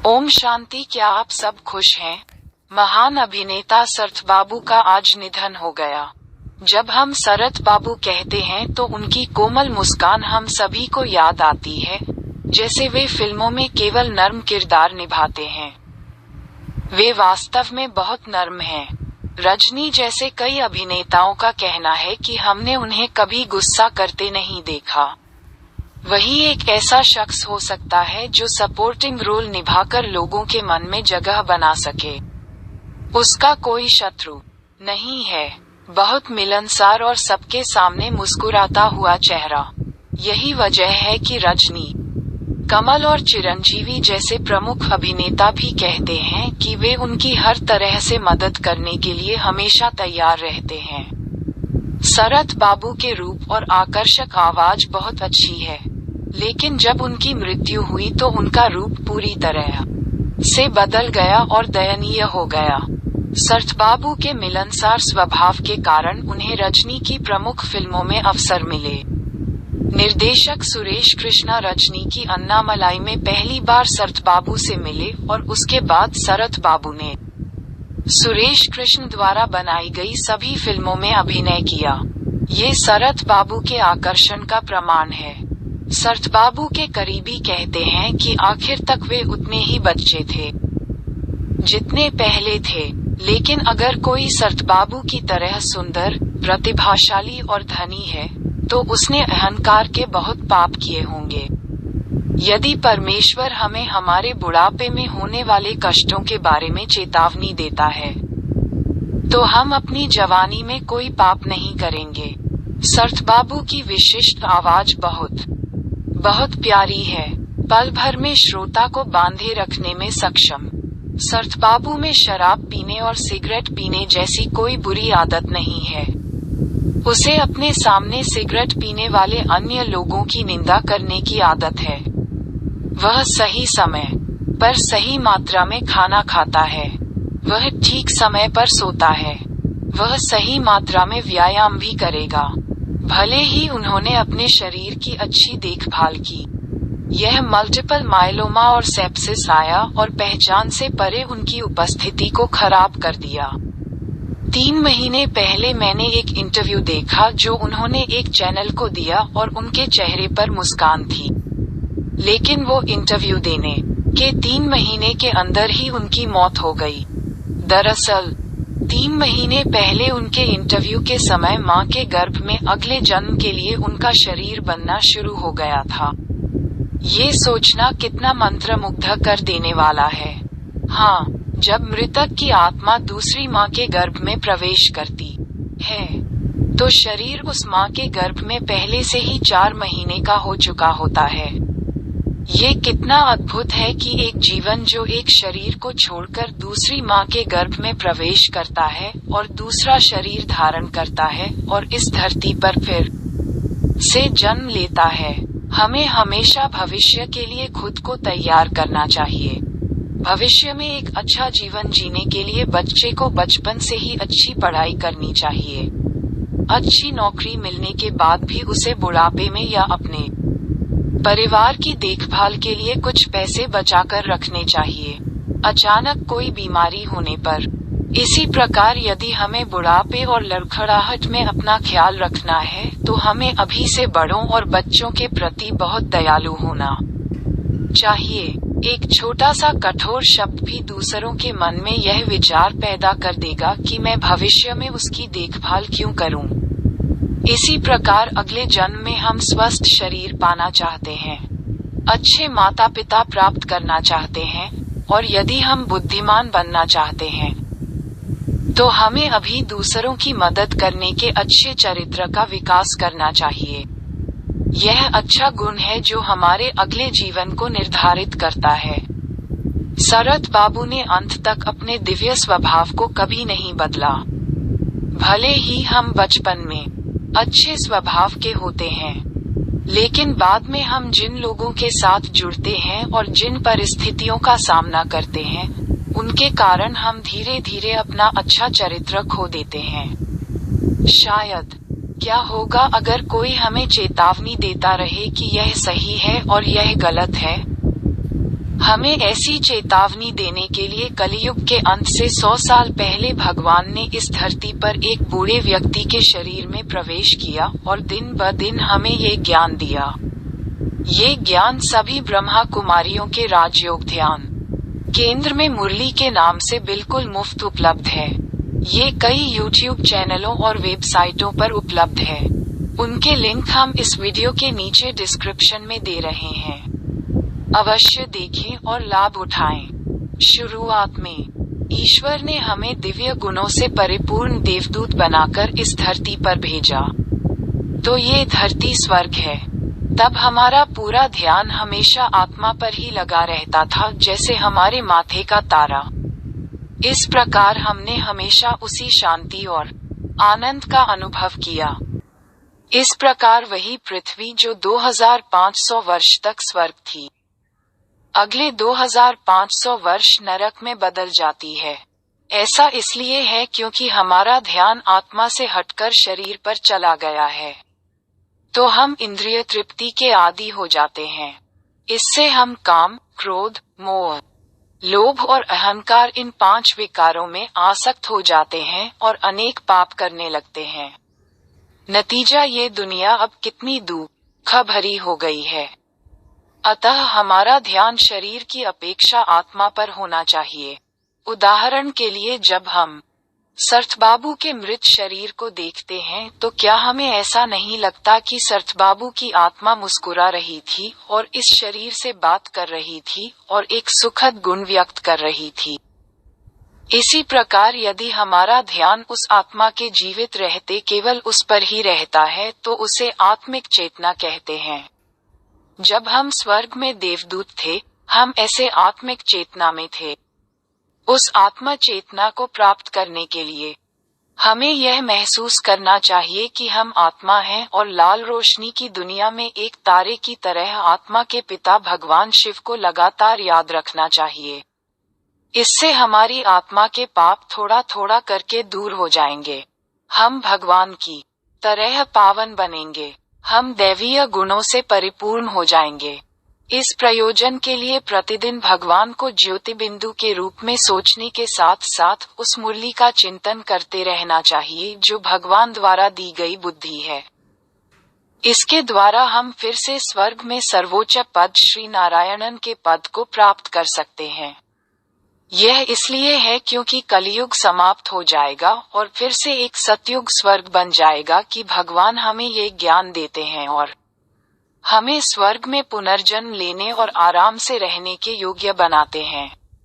ओम शांति। क्या आप सब खुश हैं? महान अभिनेता शरत बाबू का आज निधन हो गया। जब हम शरत बाबू कहते हैं तो उनकी कोमल मुस्कान हम सभी को याद आती है, जैसे वे फिल्मों में केवल नर्म किरदार निभाते हैं। वे वास्तव में बहुत नर्म हैं। रजनी जैसे कई अभिनेताओं का कहना है कि हमने उन्हें कभी गुस्सा करते नहीं देखा। वही एक ऐसा शख्स हो सकता है जो सपोर्टिंग रोल निभाकर लोगों के मन में जगह बना सके। उसका कोई शत्रु नहीं है। बहुत मिलनसार और सबके सामने मुस्कुराता हुआ चेहरा। यही वजह है कि रजनी, कमल और चिरंजीवी जैसे प्रमुख अभिनेता भी कहते हैं कि वे उनकी हर तरह से मदद करने के लिए हमेशा तैयार रहते हैं। शरत बाबू के रूप और आकर्षक आवाज बहुत अच्छी है, लेकिन जब उनकी मृत्यु हुई तो उनका रूप पूरी तरह से बदल गया और दयनीय हो गया। शरत बाबू के मिलनसार स्वभाव के कारण उन्हें रजनी की प्रमुख फिल्मों में अवसर मिले। निर्देशक सुरेश कृष्णा रजनी की अन्नामलाई में पहली बार शरत बाबू से मिले और उसके बाद शरत बाबू ने सुरेश कृष्ण द्वारा बनाई गई सभी फिल्मों में अभिनय किया। ये शरत बाबू के आकर्षण का प्रमाण है। शरत बाबू के करीबी कहते हैं कि आखिर तक वे उतने ही बच्चे थे जितने पहले थे, लेकिन अगर कोई शरत बाबू की तरह सुंदर, प्रतिभाशाली और धनी है, तो उसने अहंकार के बहुत पाप किए होंगे। यदि परमेश्वर हमें हमारे बुढ़ापे में होने वाले कष्टों के बारे में चेतावनी देता है, तो हम अपनी जवानी में कोई पाप नहीं करेंगे। शरत बाबू की विशिष्ट आवाज बहुत प्यारी है, पल भर में श्रोता को बांधे रखने में सक्षम। शरत बाबू में शराब पीने और सिगरेट पीने जैसी कोई बुरी आदत नहीं है। उसे अपने सामने सिगरेट पीने वाले अन्य लोगों की निंदा करने की आदत है। वह सही समय पर सही मात्रा में खाना खाता है। वह ठीक समय पर सोता है। वह सही मात्रा में व्यायाम भी करेगा, भले ही उन्होंने अपने शरीर की अच्छी देखभाल की। यह मल्टीपल मायलोमा और सेप्सिस आया और पहचान से परे उनकी उपस्थिति को खराब कर दिया। 3 महीने पहले मैंने एक इंटरव्यू देखा जो उन्होंने एक चैनल को दिया और उनके चेहरे पर मुस्कान थी, लेकिन वो इंटरव्यू देने के 3 महीने के अंदर ही उनकी मौत हो गई। दरअसल 3 महीने पहले उनके इंटरव्यू के समय मां के गर्भ में अगले जन्म के लिए उनका शरीर बनना शुरू हो गया था। ये सोचना कितना मंत्रमुग्ध कर देने वाला है। हाँ, जब मृतक की आत्मा दूसरी मां के गर्भ में प्रवेश करती है, तो शरीर उस मां के गर्भ में पहले से ही 4 महीने का हो चुका होता है। ये कितना अद्भुत है कि एक जीवन जो एक शरीर को छोड़कर दूसरी मां के गर्भ में प्रवेश करता है और दूसरा शरीर धारण करता है और इस धरती पर फिर से जन्म लेता है। हमें हमेशा भविष्य के लिए खुद को तैयार करना चाहिए। भविष्य में एक अच्छा जीवन जीने के लिए बच्चे को बचपन से ही अच्छी पढ़ाई करनी चाहिए। अच्छी नौकरी मिलने के बाद भी उसे बुढ़ापे में या अपने परिवार की देखभाल के लिए कुछ पैसे बचाकर रखने चाहिए, अचानक कोई बीमारी होने पर। इसी प्रकार यदि हमें बुढ़ापे और लड़खड़ाहट में अपना ख्याल रखना है, तो हमें अभी से बड़ों और बच्चों के प्रति बहुत दयालु होना चाहिए। एक छोटा सा कठोर शब्द भी दूसरों के मन में यह विचार पैदा कर देगा कि मैं भविष्य में उसकी देखभाल क्यों करूं। इसी प्रकार अगले जन्म में हम स्वस्थ शरीर पाना चाहते हैं, अच्छे माता पिता प्राप्त करना चाहते हैं, और यदि हम बुद्धिमान बनना चाहते हैं, तो हमें अभी दूसरों की मदद करने के अच्छे चरित्र का विकास करना चाहिए। यह अच्छा गुण है जो हमारे अगले जीवन को निर्धारित करता है। शरत बाबू ने अंत तक अपने दिव्य स्वभाव को कभी नहीं बदला। भले ही हम बचपन में अच्छे स्वभाव के होते हैं, लेकिन बाद में हम जिन लोगों के साथ जुड़ते हैं और जिन परिस्थितियों का सामना करते हैं, उनके कारण हम धीरे धीरे अपना अच्छा चरित्र खो देते हैं। शायद क्या होगा अगर कोई हमें चेतावनी देता रहे कि यह सही है और यह गलत है? हमें ऐसी चेतावनी देने के लिए कलियुग के अंत से 100 साल पहले भगवान ने इस धरती पर एक बूढ़े व्यक्ति के शरीर में प्रवेश किया और दिन ब दिन हमें ये ज्ञान दिया। ये ज्ञान सभी ब्रह्मा कुमारियों के राजयोग ध्यान केंद्र में मुरली के नाम से बिल्कुल मुफ्त उपलब्ध है। ये कई YouTube चैनलों और वेबसाइटों पर उपलब्ध है। उनके लिंक हम इस वीडियो के नीचे डिस्क्रिप्शन में दे रहे हैं। अवश्य देखें और लाभ उठाएं। शुरुआत में ईश्वर ने हमें दिव्य गुणों से परिपूर्ण देवदूत बनाकर इस धरती पर भेजा। तो ये धरती स्वर्ग है। तब हमारा पूरा ध्यान हमेशा आत्मा पर ही लगा रहता था, जैसे हमारे माथे का तारा। इस प्रकार हमने हमेशा उसी शांति और आनंद का अनुभव किया। इस प्रकार वही पृथ्वी जो 2500 वर्ष तक स्वर्ग थी, अगले 2500 वर्ष नरक में बदल जाती है। ऐसा इसलिए है क्योंकि हमारा ध्यान आत्मा से हटकर शरीर पर चला गया है। तो हम इंद्रिय तृप्ति के आदी हो जाते हैं। इससे हम काम, क्रोध, मोह, लोभ और अहंकार इन 5 विकारों में आसक्त हो जाते हैं और अनेक पाप करने लगते हैं। नतीजा ये दुनिया अब कितनी दुख भरी हो गई है। अतः हमारा ध्यान शरीर की अपेक्षा आत्मा पर होना चाहिए। उदाहरण के लिए जब हम सरथबाबू के मृत शरीर को देखते हैं तो क्या हमें ऐसा नहीं लगता कि सरथबाबू की आत्मा मुस्कुरा रही थी और इस शरीर से बात कर रही थी और एक सुखद गुण व्यक्त कर रही थी? इसी प्रकार यदि हमारा ध्यान उस आत्मा के जीवित रहते केवल उस पर ही रहता है तो उसे आत्मिक चेतना कहते हैं। जब हम स्वर्ग में देवदूत थे, हम ऐसे आत्मिक चेतना में थे। उस आत्मा चेतना को प्राप्त करने के लिए हमें यह महसूस करना चाहिए कि हम आत्मा हैं और लाल रोशनी की दुनिया में एक तारे की तरह आत्मा के पिता भगवान शिव को लगातार याद रखना चाहिए। इससे हमारी आत्मा के पाप थोड़ा थोड़ा करके दूर हो जाएंगे। हम भगवान की तरह पावन बनेंगे। हम दैवीय गुणों से परिपूर्ण हो जाएंगे। इस प्रयोजन के लिए प्रतिदिन भगवान को ज्योति बिंदु के रूप में सोचने के साथ साथ उस मुरली का चिंतन करते रहना चाहिए जो भगवान द्वारा दी गई बुद्धि है। इसके द्वारा हम फिर से स्वर्ग में सर्वोच्च पद श्री नारायणन के पद को प्राप्त कर सकते हैं। यह इसलिए है क्योंकि कलियुग समाप्त हो जाएगा और फिर से एक सतयुग स्वर्ग बन जाएगा कि भगवान हमें ये ज्ञान देते हैं और हमें स्वर्ग में पुनर्जन्म लेने और आराम से रहने के योग्य बनाते हैं।